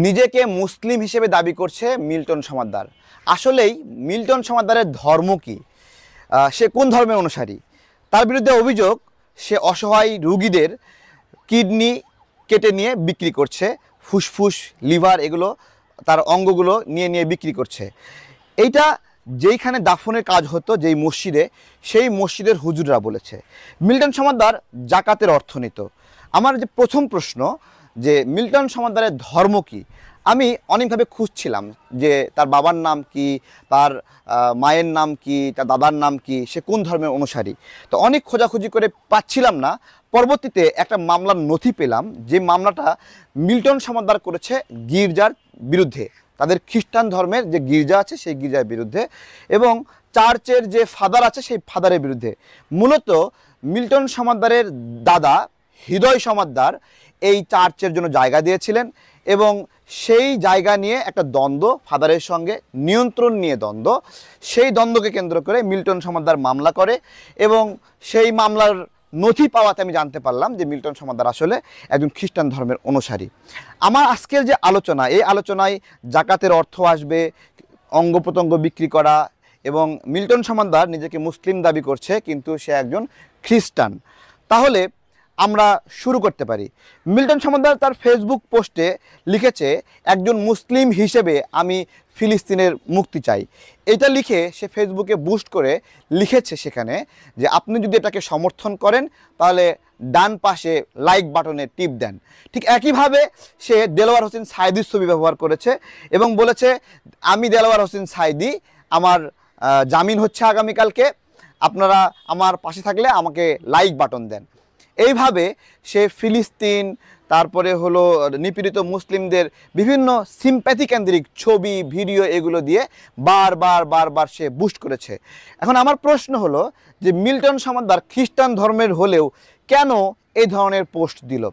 নিজেকে মুসলিম হিসেবে দাবি করছে মিল্টন সমাদ্দার। আসলেই মিল্টন সমাদ্দারের ধর্ম কি? সে কোন ধর্মের অনুসারী? তার বিরুদ্ধে অভিযোগ সে অসহায় রুগীদের কিডনি কেটে নিয়ে বিক্রি করছে, ফুসফুস, লিভার, এগুলো তার অঙ্গগুলো নিয়ে নিয়ে বিক্রি করছে। এইটা যেইখানে দাফনের কাজ হতো, যেই মসজিদে, সেই মসজিদের হুজুররা বলেছে। মিল্টন সমাদ্দার জাকাতের অর্থ নিত। আমার যে প্রথম প্রশ্ন, যে মিল্টন সমাদ্দারের ধর্ম কি? আমি অনেকভাবে খুঁজছিলাম যে তার বাবার নাম কি, তার মায়ের নাম কি, তার দাদার নাম কি, সে কোন ধর্মের অনুসারী। তো অনেক খোঁজাখুঁজি করে পাচ্ছিলাম না। পরবর্তীতে একটা মামলার নথি পেলাম, যে মামলাটা মিল্টন সমাদ্দার করেছে গির্জার বিরুদ্ধে, তাদের খ্রিস্টান ধর্মের যে গির্জা আছে সেই গির্জার বিরুদ্ধে, এবং চার্চের যে ফাদার আছে সেই ফাদারের বিরুদ্ধে। মূলত মিল্টন সমাদ্দারের দাদা হৃদয় সমাদ্দার এই চার্চের জন্য জায়গা দিয়েছিলেন, এবং সেই জায়গা নিয়ে একটা দ্বন্দ্ব, ফাদারের সঙ্গে নিয়ন্ত্রণ নিয়ে দ্বন্দ্ব, সেই দ্বন্দ্বকে কেন্দ্র করে মিল্টন সমাদ্দার মামলা করে, এবং সেই মামলার নথি পাওয়াতে আমি জানতে পারলাম যে মিল্টন সমাদ্দার আসলে একজন খ্রিস্টান ধর্মের অনুসারী। আমার আজকের যে আলোচনা, এই আলোচনায় জাকাতের অর্থ আসবে, অঙ্গ প্রত্যঙ্গ বিক্রি করা, এবং মিল্টন সমাদ্দার নিজেকে মুসলিম দাবি করছে কিন্তু সে একজন খ্রিস্টান। তাহলে আমরা শুরু করতে পারি। মিল্টন সমাদ্দার তার ফেসবুক পোস্টে লিখেছে, একজন মুসলিম হিসেবে আমি ফিলিস্তিনের মুক্তি চাই। এটা লিখে সে ফেসবুকে বুস্ট করে লিখেছে সেখানে যে আপনি যদি এটাকে সমর্থন করেন তাহলে ডান পাশে লাইক বাটনে টিপ দেন। ঠিক একইভাবে সে দেলোয়ার হোসেন সাঈদীর ছবি ব্যবহার করেছে এবং বলেছে, আমি দেলোয়ার হোসেন সাঈদী, আমার জামিন হচ্ছে আগামীকালকে, আপনারা আমার পাশে থাকলে আমাকে লাইক বাটন দেন। এইভাবে সে ফিলিস্তিন, তারপরে হলো নিপীড়িত মুসলিমদের বিভিন্ন সিম্প্যাথি কেন্দ্রিক ছবি, ভিডিও, এগুলো দিয়ে বারবার সে বুস্ট করেছে। এখন আমার প্রশ্ন হলো যে মিল্টন সমাদ্দার খ্রিস্টান ধর্মের হলেও কেন এই ধরনের পোস্ট দিল?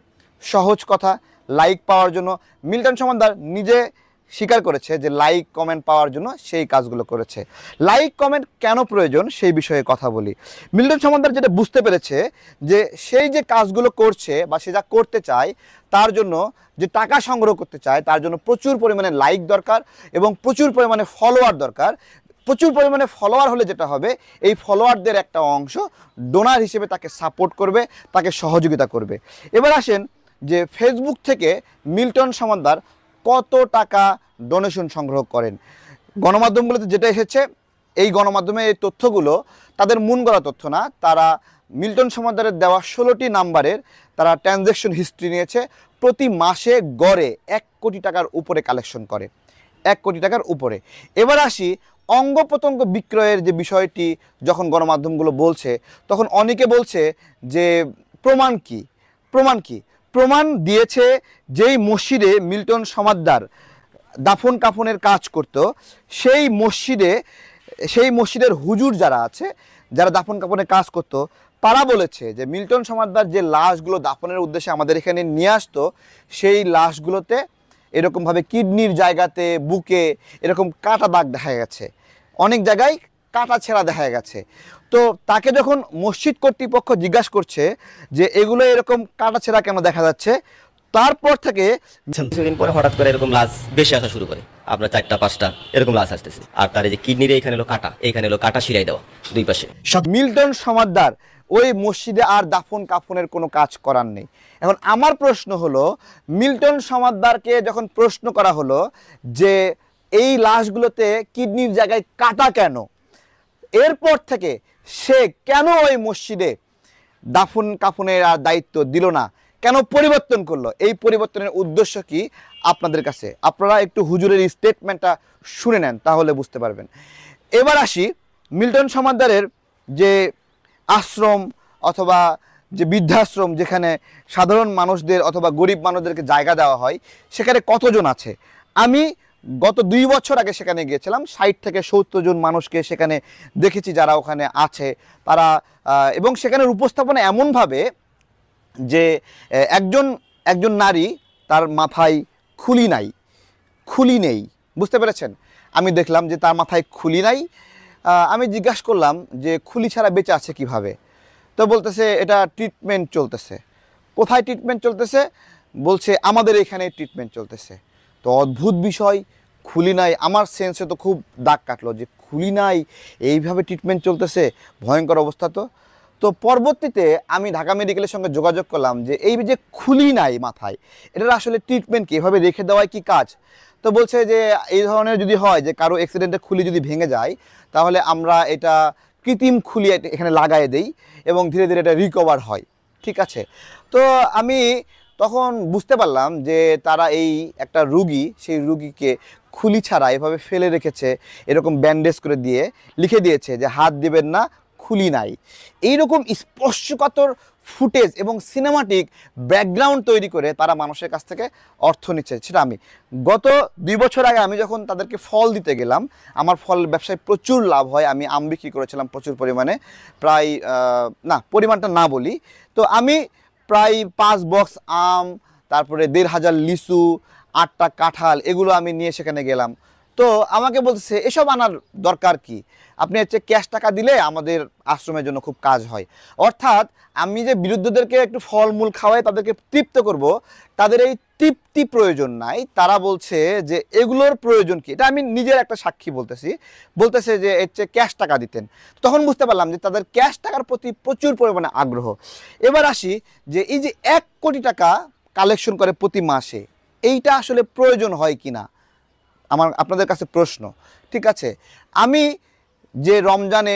সহজ কথা, লাইক পাওয়ার জন্য। মিল্টন সমাদ্দার নিজে স্বীকার করেছে যে লাইক কমেন্ট পাওয়ার জন্য সেই কাজগুলো করেছে। লাইক কমেন্ট কেন প্রয়োজন সেই বিষয়ে কথা বলি। মিল্টন সমাদ্দার যেটা বুঝতে পেরেছে যে সেই যে কাজগুলো করছে বা সে যা করতে চায়, তার জন্য যে টাকা সংগ্রহ করতে চায়, তার জন্য প্রচুর পরিমাণে লাইক দরকার এবং প্রচুর পরিমাণে ফলোয়ার দরকার। প্রচুর পরিমাণে ফলোয়ার হলে যেটা হবে, এই ফলোয়ারদের একটা অংশ ডোনার হিসেবে তাকে সাপোর্ট করবে, তাকে সহযোগিতা করবে। এবার আসেন যে ফেসবুক থেকে মিল্টন সমাদ্দার কত টাকা ডোনেশন সংগ্রহ করেন। গণমাধ্যমগুলোতে যেটা এসেছে, এই গণমাধ্যমে এই তথ্যগুলো তাদের মন গড়া তথ্য না। তারা মিল্টন সমাদ্দারের দেওয়া 16টি নাম্বারের তারা ট্রানজ্যাকশন হিস্ট্রি নিয়েছে। প্রতি মাসে গড়ে 1 কোটি টাকার উপরে কালেকশন করে, 1 কোটি টাকার উপরে। এবার আসি অঙ্গ প্রত্যঙ্গ বিক্রয়ের যে বিষয়টি, যখন গণমাধ্যমগুলো বলছে তখন অনেকে বলছে যে প্রমাণ কি? প্রমাণ দিয়েছে যেই মসজিদে মিল্টন সমাদ্দার দাফন কাফনের কাজ করত, সেই মসজিদের হুজুর যারা আছে, যারা দাফন কাফনের কাজ করত, তারা বলেছে যে মিল্টন সমাদ্দার যে লাশগুলো দাফনের উদ্দেশ্যে আমাদের এখানে নিয়ে আসতো, সেই লাশগুলোতে এরকমভাবে কিডনির জায়গাতে, বুকে এরকম কাটা দাগ দেখা গেছে, অনেক জায়গায় কাটা ছেঁড়া দেখা গেছে। তো তাকে যখন মসজিদ কর্তৃপক্ষ জিজ্ঞাসা করছে যে এগুলো এরকম কাটা ছেঁড়া কেন দেখা যাচ্ছে, তারপর থেকে কিছুদিন পরে হঠাৎ করে এরকম লাশ বেশি আসা শুরু করে, আপনার 4টা 5টা এরকম লাশ আসতেছে। আর তার এই যে কিডনির এইখানে হলো কাটা, এইখানে হলো কাটা শিরাই দেওয়া দুই পাশে। মিল্টন সমাদ্দার ওই মসজিদে আর দাফন কাফনের কোনো কাজ করার নেই। এখন আমার প্রশ্ন হলো, মিল্টন সমাদ্দারকে যখন প্রশ্ন করা হলো যে এই লাশগুলোতে কিডনির জায়গায় কাটা কেন, এরপর থেকে সে কেন ওই মসজিদে দাফন কাফনের আর দায়িত্ব দিল না, কেন পরিবর্তন করলো? এই পরিবর্তনের উদ্দেশ্য কি আপনাদের কাছে? আপনারা একটু হুজুরের স্টেটমেন্টটা শুনে নেন, তাহলে বুঝতে পারবেন। এবার আসি মিল্টন সমাদ্দারের যে আশ্রম অথবা যে বৃদ্ধাশ্রম, যেখানে সাধারণ মানুষদের অথবা গরিব মানুষদেরকে জায়গা দেওয়া হয়, সেখানে কতজন আছে? আমি গত 2 বছর আগে সেখানে গিয়েছিলাম। 60 থেকে 70 জন মানুষকে সেখানে দেখেছি যারা ওখানে আছে। তারা এবং সেখানের উপস্থাপনা এমনভাবে যে একজন নারী, তার মাথায় খুলি নেই, বুঝতে পেরেছেন? আমি দেখলাম যে তার মাথায় খুলি নাই। আমি জিজ্ঞাসা করলাম যে খুলি ছাড়া বেঁচে আছে কিভাবে? তো বলতেছে এটা ট্রিটমেন্ট চলতেছে। কোথায় ট্রিটমেন্ট চলতেছে? বলছে আমাদের এখানে ট্রিটমেন্ট চলতেছে। তো অদ্ভুত বিষয়, খুলি নাই, আমার সেন্সে তো খুব দাগ কাটলো যে খুলি নাই, এইভাবে ট্রিটমেন্ট চলতেছে, ভয়ঙ্কর অবস্থা। তো তো পরবর্তীতে আমি ঢাকা মেডিকেলের সঙ্গে যোগাযোগ করলাম যে এই যে খুলি নাই মাথায়, এটার আসলে ট্রিটমেন্ট কি, এভাবে রেখে দেওয়ায় কি কাজ? তো বলছে যে এই ধরনের যদি হয় যে কারো অ্যাক্সিডেন্টে খুলি যদি ভেঙে যায়, তাহলে আমরা এটা কৃত্রিম খুলি এখানে লাগাই দেই এবং ধীরে ধীরে এটা রিকভার হয়। ঠিক আছে। তো আমি তখন বুঝতে পারলাম যে তারা এই একটা রুগী, সেই রুগীকে খুলি ছাড়া এভাবে ফেলে রেখেছে, এরকম ব্যান্ডেজ করে দিয়ে লিখে দিয়েছে যে হাত দিবেন না, খুলি নাই। এইরকম স্পর্শকাতর ফুটেজ এবং সিনেমাটিক ব্যাকগ্রাউন্ড তৈরি করে তারা মানুষের কাছ থেকে অর্থ নিচ্ছে। সেটা আমি গত 2 বছর আগে আমি যখন তাদেরকে ফল দিতে গেলাম, আমার ফল ব্যবসায় প্রচুর লাভ হয়, আমি আম বিক্রি করেছিলাম প্রচুর পরিমাণে, প্রায় না পরিমাণটা না বলি, তো আমি প্রায় 5 বক্স আম, তারপরে 1,500 লিচু, 8টা কাঁঠাল, এগুলো আমি নিয়ে সেখানে গেলাম। তো আমাকে বলতেছে এসব আনার দরকার কি, আপনি হচ্ছে ক্যাশ টাকা দিলে আমাদের আশ্রমের জন্য খুব কাজ হয়। অর্থাৎ আমি যে বিরুদ্ধদেরকে একটু ফলমূল খাওয়াই, তাদেরকে তৃপ্ত করব, তাদের এই তৃপ্তি প্রয়োজন নাই। তারা বলছে যে এগুলোর প্রয়োজন কি, এটা আমি নিজের একটা সাক্ষী বলতেছে যে এর চেয়ে ক্যাশ টাকা দিতেন। তখন বুঝতে পারলাম যে তাদের ক্যাশ টাকার প্রতি প্রচুর পরিমাণে আগ্রহ। এবার আসি যে এই যে 1 কোটি টাকা কালেকশন করে প্রতি মাসে, এইটা আসলে প্রয়োজন হয় কি না, আপনাদের কাছে প্রশ্ন। ঠিক আছে, আমি যে রমজানে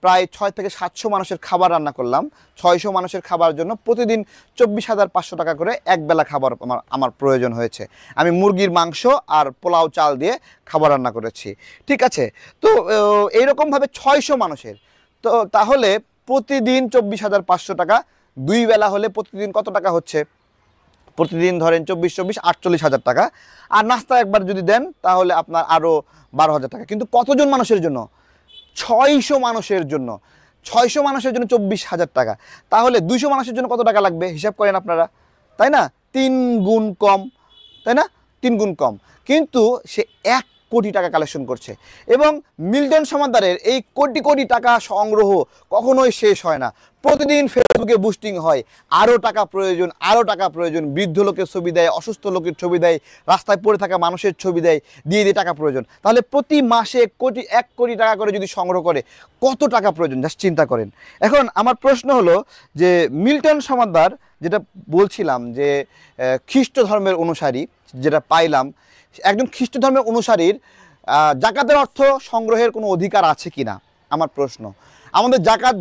প্রায় 6 থেকে 700 মানুষের খাবার রান্না করলাম, 600 মানুষের খাবার জন্য প্রতিদিন 24,500 টাকা করে একবেলা খাবার আমার প্রয়োজন হয়েছে। আমি মুরগির মাংস আর পোলাও চাল দিয়ে খাবার রান্না করেছি। ঠিক আছে, তো এইরকমভাবে 600 মানুষের, তো তাহলে প্রতিদিন 24,500 টাকা, 2 বেলা হলে প্রতিদিন কত টাকা হচ্ছে? প্রতিদিন ধরেন 24 48,000 টাকা। আর নাস্তা একবার যদি দেন তাহলে আপনার আরও 12,000 টাকা। কিন্তু কতজন মানুষের জন্য? 600 মানুষের জন্য। 600 মানুষের জন্য 24,000 টাকা। তাহলে 200 মানুষের জন্য কত টাকা লাগবে হিসাব করেন আপনারা, তাই না? 3 গুণ কম, তাই না? 3 গুণ কম। কিন্তু সে 1 কোটি টাকা কালেকশন করছে। এবং মিল্টন সমাদ্দারের এই কোটি কোটি টাকা সংগ্রহ কখনোই শেষ হয় না। প্রতিদিন ফেসবুকে বুস্টিং হয়, আরও টাকা প্রয়োজন, আরও টাকা প্রয়োজন, বৃদ্ধ লোকের ছবি দেয়, অসুস্থ লোকের ছবি দেয়, রাস্তায় পড়ে থাকা মানুষের ছবি দেয়, দিয়ে টাকা প্রয়োজন। তাহলে প্রতি মাসে 1 কোটি টাকা করে যদি সংগ্রহ করে, কত টাকা প্রয়োজন জাস্ট চিন্তা করেন। এখন আমার প্রশ্ন হলো যে মিল্টন সমাদ্দার, যেটা বলছিলাম যে খ্রিস্ট ধর্মের অনুসারী, যেটা পাইলাম, একজন খ্রিস্ট ধর্মের অনুসারীর জাকাতের অর্থ সংগ্রহের কোনো অধিকার আছে কি না আমার প্রশ্ন। আমাদের জাকাত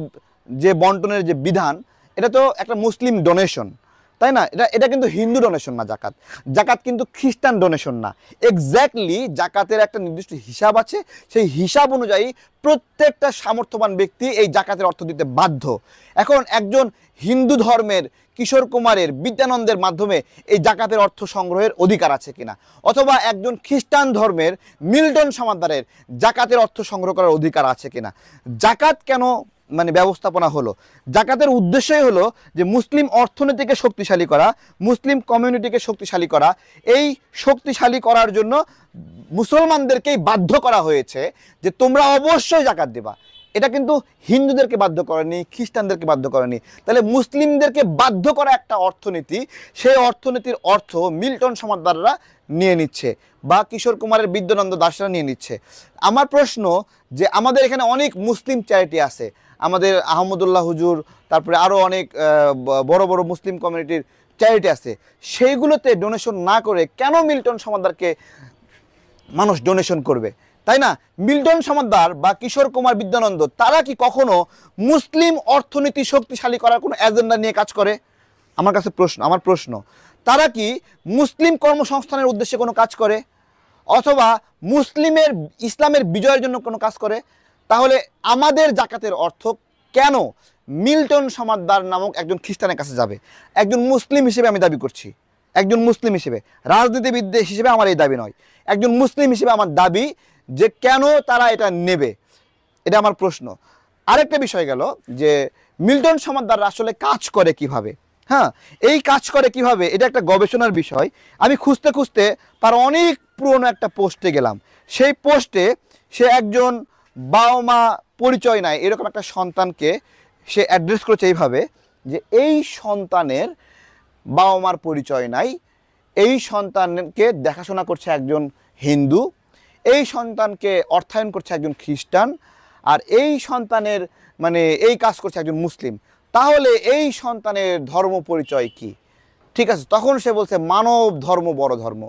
যে বন্টনের যে বিধান, এটা তো একটা মুসলিম ডোনেশন, তাই না? এটা কিন্তু হিন্দু ডোনেশন না, জাকাত কিন্তু খ্রিস্টান ডোনেশন না। এক্স্যাক্টলি জাকাতের একটা নির্দিষ্ট হিসাব আছে, সেই হিসাব অনুযায়ী প্রত্যেকটা সামর্থ্যবান ব্যক্তি এই জাকাতের অর্থ দিতে বাধ্য। এখন একজন হিন্দু ধর্মের কিশোর কুমারের, বিদ্যানন্দের মাধ্যমে এই জাকাতের অর্থ সংগ্রহের অধিকার আছে কিনা, অথবা একজন খ্রিস্টান ধর্মের মিল্টন সমাদ্দারের জাকাতের অর্থ সংগ্রহ করার অধিকার আছে কিনা। জাকাত কেন ব্যবস্থাপনা হলো? জাকাতের উদ্দেশ্যই হলো যে মুসলিম অর্থনীতিকে শক্তিশালী করা, মুসলিম কমিউনিটিকে শক্তিশালী করা। এই শক্তিশালী করার জন্য মুসলমানদেরকেই বাধ্য করা হয়েছে যে তোমরা অবশ্যই জাকাত দেবা। এটা কিন্তু হিন্দুদেরকে বাধ্য করেনি, খ্রিস্টানদেরকে বাধ্য করেনি। তাহলে মুসলিমদেরকে বাধ্য করা একটা অর্থনীতি, সেই অর্থনীতির অর্থ মিল্টন সমাদ্দাররা নিয়ে নিচ্ছে, বা কিশোর কুমারের, বিদ্যানন্দ দাসরা নিয়ে নিচ্ছে। আমার প্রশ্ন যে আমাদের এখানে অনেক মুসলিম চ্যারিটি আছে, আমাদের আহমদুল্লাহ হুজুর, তারপরে আরও অনেক বড় বড় মুসলিম কমিউনিটির চ্যারিটি আছে, সেইগুলোতে ডোনেশন না করে কেন মিল্টন সমাদ্দারকে মানুষ ডোনেশন করবে, তাই না? মিল্টন সমাদ্দার বা কিশোর কুমার, বিদ্যানন্দ, তারা কি কখনো মুসলিম অর্থনীতি শক্তিশালী করার কোনো এজেন্ডা নিয়ে কাজ করে? আমার প্রশ্ন তারা কি মুসলিম কর্মসংস্থানের উদ্দেশ্যে কোনো কাজ করে, অথবা ইসলামের বিজয়ের জন্য কোনো কাজ করে? তাহলে আমাদের জাকাতের অর্থ কেন মিল্টন সমাদ্দার নামক একজন খ্রিস্টানের কাছে যাবে? একজন মুসলিম হিসেবে আমি দাবি করছি, একজন মুসলিম হিসেবে, রাজনীতিবিদ হিসেবে আমার এই দাবি নয়, একজন মুসলিম হিসেবে আমার দাবি যে কেন তারা এটা নেবে, এটা আমার প্রশ্ন। আরেকটা বিষয় গেল যে মিল্টন সমাদ্দার আসলে কাজ করে কিভাবে। হ্যাঁ, এই কাজ করে কিভাবে, এটা একটা গবেষণার বিষয়। আমি খুঁজতে খুঁজতে তার অনেক পুরনো একটা পোস্টে গেলাম। সেই পোস্টে সে একজন বাবা মা পরিচয় নাই এরকম একটা সন্তানকে সে অ্যাড্রেস করেছে এইভাবে যে এই সন্তানের বাবা মার পরিচয় নাই, এই সন্তানকে দেখাশোনা করছে একজন হিন্দু, এই সন্তানকে অর্থায়ন করছে একজন খ্রিস্টান, আর এই সন্তানের মানে এই কাজ করছে একজন মুসলিম, তাহলে এই সন্তানের ধর্ম পরিচয় কি? ঠিক আছে, তখন সে বলছে মানব ধর্ম বড় ধর্ম,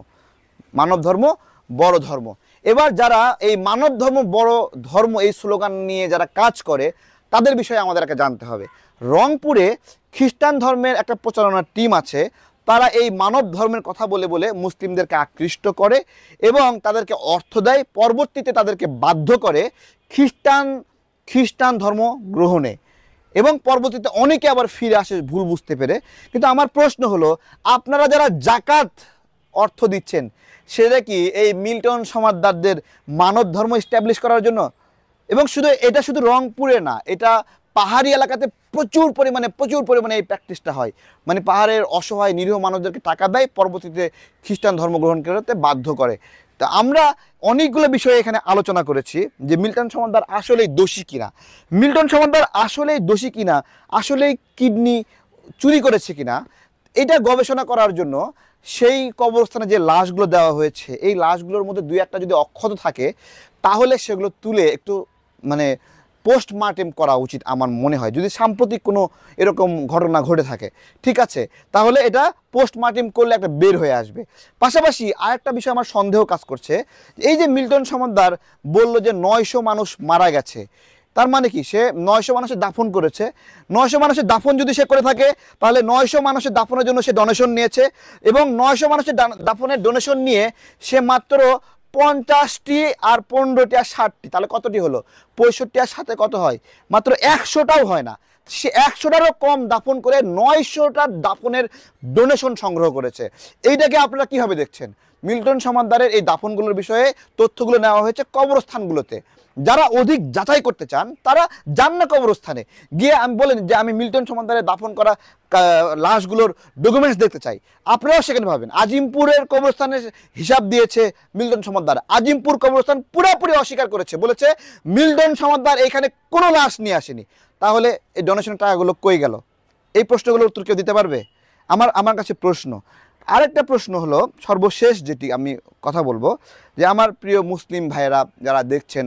মানব ধর্ম বড় ধর্ম। এবার যারা এই মানব ধর্ম বড় ধর্ম এই স্লোগান নিয়ে যারা কাজ করে তাদের বিষয়ে আমাদেরকে জানতে হবে। রংপুরে খ্রিস্টান ধর্মের একটা প্রচারণার টিম আছে, তারা এই মানব ধর্মের কথা বলে বলে মুসলিমদেরকে আকৃষ্ট করে এবং তাদেরকে অর্থ দেয়, পরবর্তীতে তাদেরকে বাধ্য করে খ্রিস্টান ধর্ম গ্রহণে, এবং পরবর্তীতে অনেকে আবার ফিরে আসে ভুল বুঝতে পেরে। কিন্তু আমার প্রশ্ন হলো, আপনারা যারা জাকাত অর্থ দিচ্ছেন সেটা কি এই মিল্টন সমাদদারদের মানব ধর্ম এস্টাবলিশ করার জন্য? এবং এটা শুধু রংপুরে না, এটা পাহাড়ি এলাকাতে প্রচুর পরিমাণে এই প্র্যাকটিসটা হয়। মানে পাহাড়ের অসহায় নিরীহ মানুষদেরকে টাকা দেয়, পরবর্তীতে খ্রিস্টান ধর্ম গ্রহণ করতে বাধ্য করে। তা আমরা অনেকগুলো বিষয়ে এখানে আলোচনা করেছি যে মিল্টন সমাদদার আসলেই দোষী কিনা, মিল্টন সমাদদার আসলেই দোষী কিনা, আসলেই কিডনি চুরি করেছে কিনা, এটা গবেষণা করার জন্য সেই কবরস্থানে যে লাশগুলো দেওয়া হয়েছে এই লাশগুলোর মধ্যে দুই একটা যদি অক্ষত থাকে তাহলে সেগুলো তুলে একটু মানে পোস্টমর্টেম করা উচিত আমার মনে হয়, যদি সাম্প্রতিক কোনো এরকম ঘটনা ঘটে থাকে। ঠিক আছে, তাহলে এটা পোস্টমর্টেম করলে একটা বের হয়ে আসবে। পাশাপাশি আরেকটা বিষয় আমার সন্দেহ কাজ করছে, এই যে মিল্টন সমাদদার বলল যে 900 মানুষ মারা গেছে, তার মানে কি সে 900 মানুষের দাফন করেছে? 900 মানুষের দাফন যদি সে করে থাকে তাহলে 900 মানুষের দাফনের জন্য সে ডোনেশন নিয়েছে, এবং 900 মানুষের দাফনের ডোনেশন নিয়ে সে মাত্র 50টি আর 15টি আর 60টি, তাহলে কতটি হলো? 65 আর 7 কত হয়? মাত্র 100টাও হয় না। সে 100টারও কম দাফন করে 900টার দাফনের ডোনেশন সংগ্রহ করেছে। এইটাকে আপনারা কীভাবে দেখছেন? মিল্টন সমাদদারের এই দাফনগুলোর বিষয়ে তথ্যগুলো নেওয়া হয়েছে কবরস্থানগুলোতে। যারা অধিক যাচাই করতে চান তারা যান না কবরস্থানে গিয়ে, আমি বলেন যে আমি মিল্টন সমাদদারের দাফন করা লাশগুলোর ডকুমেন্টস দেখতে চাই, আপনারাও সেখানে পাবেন। আজিমপুরের কবরস্থানের হিসাব দিয়েছে মিল্টন সমাদদার, আজিমপুর কবরস্থান পুরোপুরি অস্বীকার করেছে, বলেছে মিল্টন সমাদদার এখানে কোনো লাশ নিয়ে আসেনি। তাহলে এই ডোনেশনের টাকাগুলো কই গেল? এই প্রশ্নগুলোর উত্তর কেউ দিতে পারবে? আমার কাছে প্রশ্ন। আরেকটা প্রশ্ন হলো, সর্বশেষ যেটি আমি কথা বলবো, যে আমার প্রিয় মুসলিম ভাইয়েরা যারা দেখছেন,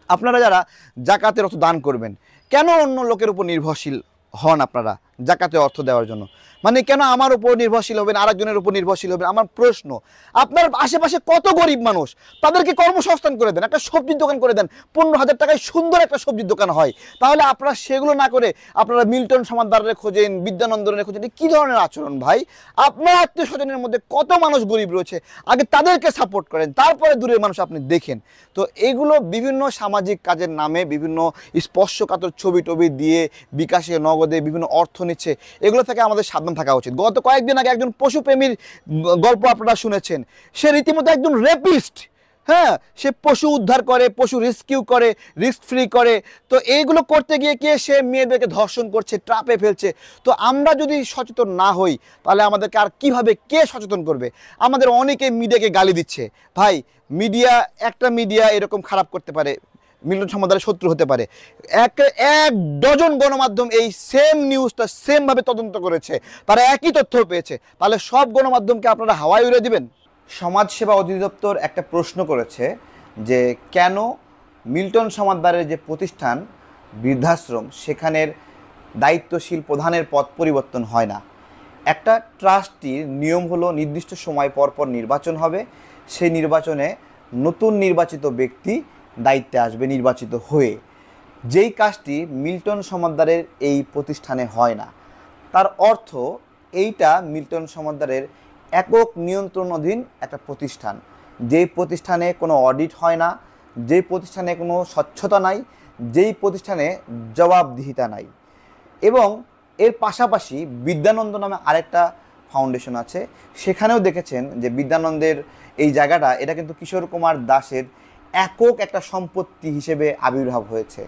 আপনারা যারা জাকাতের অর্থ দান করবেন, কেন অন্য লোকের উপর নির্ভরশীল হন আপনারা জাকাতে অর্থ দেওয়ার জন্য? মানে কেন আমার উপর নির্ভরশীল হবেন, আরেকজনের উপর নির্ভরশীল হবেন? আমার প্রশ্ন, আপনার আশেপাশে কত গরিব মানুষ, তাদেরকে কর্মসংস্থান করে দেন, একটা সবজির দোকান করে দেন, 15,000 টাকায় সুন্দর একটা সবজির দোকান হয়। তাহলে আপনারা সেগুলো না করে আপনারা মিল্টন সমাদদারের খোঁজেন, বিদ্যানন্দনের খোঁজেন। কী ধরনের আচরণ ভাই? আপনার আত্মীয় স্বজনের মধ্যে কত মানুষ গরিব রয়েছে, আগে তাদেরকে সাপোর্ট করেন, তারপরে দূরের মানুষ আপনি দেখেন। তো এগুলো বিভিন্ন সামাজিক কাজের নামে বিভিন্ন স্পর্শকাতর ছবি টবি দিয়ে বিকাশে নগদে বিভিন্ন অর্থ নিচ্ছে, এগুলো থেকে আমাদের সাবধান থাকা উচিত। গত কয়েকদিন আগে একজন পশুপ্রেমীর গল্প আপনারা শুনেছেন, সে রীতিমতো একজন রেপিস্ট। হ্যাঁ, সে পশু উদ্ধার করে, পশু রেস্কিউ করে, রিস্ক ফ্রি করে। তো এইগুলো করতে গিয়ে সে মেয়েদেরকে ধর্ষণ করছে, ট্রাপে ফেলছে। তো আমরা যদি সচেতন না হই তাহলে আমাদেরকে আর কিভাবে কে সচেতন করবে? আমাদের অনেকে মিডিয়াকে গালি দিচ্ছে। ভাই, একটা মিডিয়া এরকম খারাপ করতে পারে, মিল্টন সমাদদারের শত্রু হতে পারে। এক ডজন গণমাধ্যম এই সেম নিউজটা সেমভাবে তদন্ত করেছে, তারা একই তথ্য পেয়েছে। তাহলে সব গণমাধ্যমকে আপনারা হাওয়ায় উড়ে দিবেন? সমাজসেবা অধিদপ্তর একটা প্রশ্ন করেছে যে কেন মিল্টন সমাদদারের যে প্রতিষ্ঠান বৃদ্ধাশ্রম সেখানের দায়িত্বশীল প্রধানের পদ পরিবর্তন হয় না। একটা ট্রাস্টির নিয়ম হলো নির্দিষ্ট সময় পর পর নির্বাচন হবে, সেই নির্বাচনে নতুন নির্বাচিত ব্যক্তি দায়িত্বে আসবে নির্বাচিত হয়ে। যেই কাজটি মিল্টন সমাদদারের এই প্রতিষ্ঠানে হয় না, তার অর্থ এইটা মিল্টন সমাদদারের একক নিয়ন্ত্রণাধীন একটা প্রতিষ্ঠান, যেই প্রতিষ্ঠানে কোনো অডিট হয় না, যেই প্রতিষ্ঠানে কোনো স্বচ্ছতা নাই, যেই প্রতিষ্ঠানে জবাবদিহিতা নাই। এবং এর পাশাপাশি বিদ্যানন্দ নামে আরেকটা ফাউন্ডেশন আছে, সেখানেও দেখেছেন যে বিদ্যানন্দের এই জায়গাটা এটা কিন্তু কিশোর কুমার দাসের একক একটা সম্পত্তি হিসেবে আবির্ভাব হয়েছে।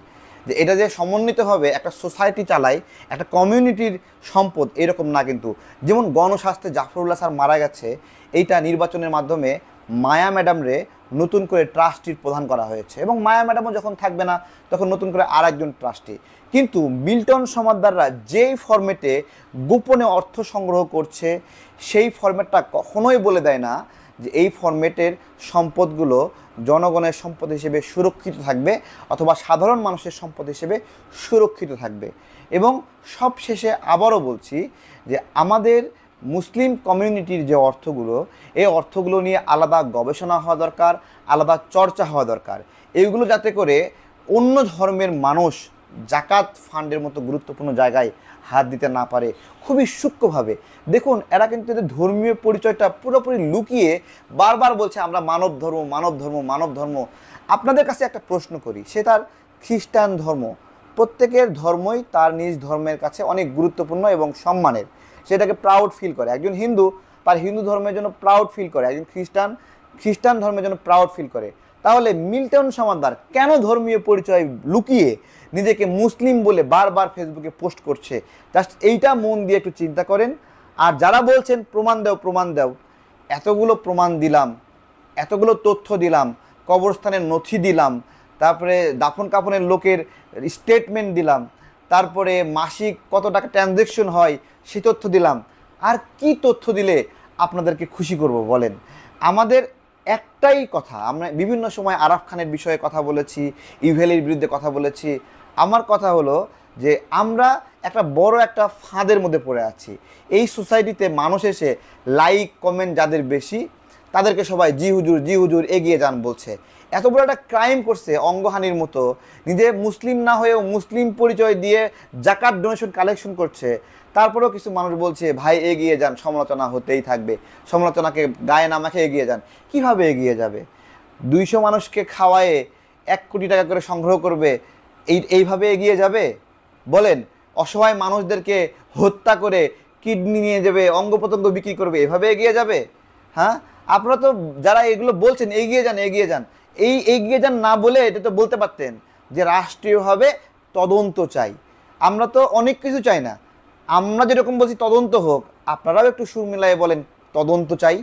যে এটা যে সমন্বিতভাবে একটা সোসাইটি চালায়, একটা কমিউনিটির সম্পদ, এরকম না। কিন্তু যেমন গণস্বাস্থ্যে জাফরুল্লাহ স্যার মারা গেছে, এইটা নির্বাচনের মাধ্যমে মায়া ম্যাডামরে নতুন করে ট্রাস্টির প্রধান করা হয়েছে, এবং মায়া ম্যাডামও যখন থাকবে না তখন নতুন করে আর একজন ট্রাস্টি। কিন্তু মিল্টন সমাদ্দাররা যেই ফরম্যাটে গোপনে অর্থ সংগ্রহ করছে, সেই ফরম্যাটটা কখনোই বলে দেয় না যে এই ফরম্যাটের সম্পদগুলো জনগণের সম্পদ হিসেবে সুরক্ষিত থাকবে অথবা সাধারণ মানুষের সম্পদ হিসেবে সুরক্ষিত থাকবে। এবং সবশেষে আবারও বলছি যে আমাদের মুসলিম কমিউনিটির যে অর্থগুলো, এই অর্থগুলো নিয়ে আলাদা গবেষণা হওয়া দরকার, আলাদা চর্চা হওয়া দরকার। এইগুলো যাতে করে অন্য ধর্মের মানুষ জাকাত ফান্ডের মতো গুরুত্বপূর্ণ জায়গায় হাত দিতে না পারে, খুবই সূক্ষ্মভাবে। দেখুন, এরা কিন্তু এদের ধর্মীয় পরিচয়টা পুরোপুরি লুকিয়ে বারবার বলছে আমরা মানব ধর্ম, মানব ধর্ম, মানব ধর্ম। আপনাদের কাছে একটা প্রশ্ন করি, সে তার খ্রিস্টান ধর্ম, প্রত্যেকের ধর্মই তার নিজ ধর্মের কাছে অনেক গুরুত্বপূর্ণ এবং সম্মানের, সেটাকে প্রাউড ফিল করে। একজন হিন্দু তার হিন্দু ধর্মের জন্য প্রাউড ফিল করে, একজন খ্রিস্টান ধর্মের জন্য প্রাউড ফিল করে। তাহলে মিল্টন সমাদ্দার কেন ধর্মীয় পরিচয় লুকিয়ে নিজেকে মুসলিম বলে বারবার ফেসবুকে পোস্ট করছে? জাস্ট এইটা মন দিয়ে একটু চিন্তা করেন। আর যারা বলছেন প্রমাণ দাও প্রমাণ দাও, এতগুলো প্রমাণ দিলাম, এতগুলো তথ্য দিলাম, কবরস্থানের নথি দিলাম, তারপরে দাফন কাফনের লোকের স্টেটমেন্ট দিলাম, তারপরে মাসিক কত টাকা ট্রানজ্যাকশন হয় সে তথ্য দিলাম, আর কি তথ্য দিলে আপনাদেরকে খুশি করব বলেন? আমাদের একটাই কথা, আমরা বিভিন্ন সময় আরাফ খানের বিষয়ে কথা বলেছি, ইভেলের বিরুদ্ধে কথা বলেছি। আমার কথা হলো যে আমরা একটা বড় একটা ফাঁদের মধ্যে পড়ে আছি। এই সোসাইটিতে মানুষ এসে লাইক কমেন্ট যাদের বেশি, তাদেরকে সবাই জি হুজুর এগিয়ে যান বলছে। এত বড় একটা ক্রাইম করছে, অঙ্গহানির মতো, নিজে মুসলিম না হয়েও মুসলিম পরিচয় দিয়ে জাকাত ডোনেশন কালেকশন করছে। তারপরেও কিছু মানুষ বলছে ভাই এগিয়ে যান, সমালোচনা হতেই থাকবে, সমালোচনাকে গায়ে না মাখে এগিয়ে যান। কিভাবে এগিয়ে যাবে? 200 মানুষকে খাওয়ায়ে 1 কোটি টাকা করে সংগ্রহ করবে, এইভাবে এগিয়ে যাবে বলেন? অসহায় মানুষদেরকে হত্যা করে কিডনি নিয়ে যাবে, অঙ্গ প্রত্যঙ্গ বিক্রি করবে, এভাবে এগিয়ে যাবে? হ্যাঁ, আপনারা তো যারা এগুলো বলছেন এগিয়ে যান এগিয়ে যান, এই এগিয়ে যান না বলে এটা তো বলতে পারতেন যে রাষ্ট্রীয়ভাবে তদন্ত চাই। আমরা তো অনেক কিছু চাই না, আমরা যেরকম বলছি তদন্ত হোক, আপনারাও একটু সুর মিলায়ে বলেন তদন্ত চাই।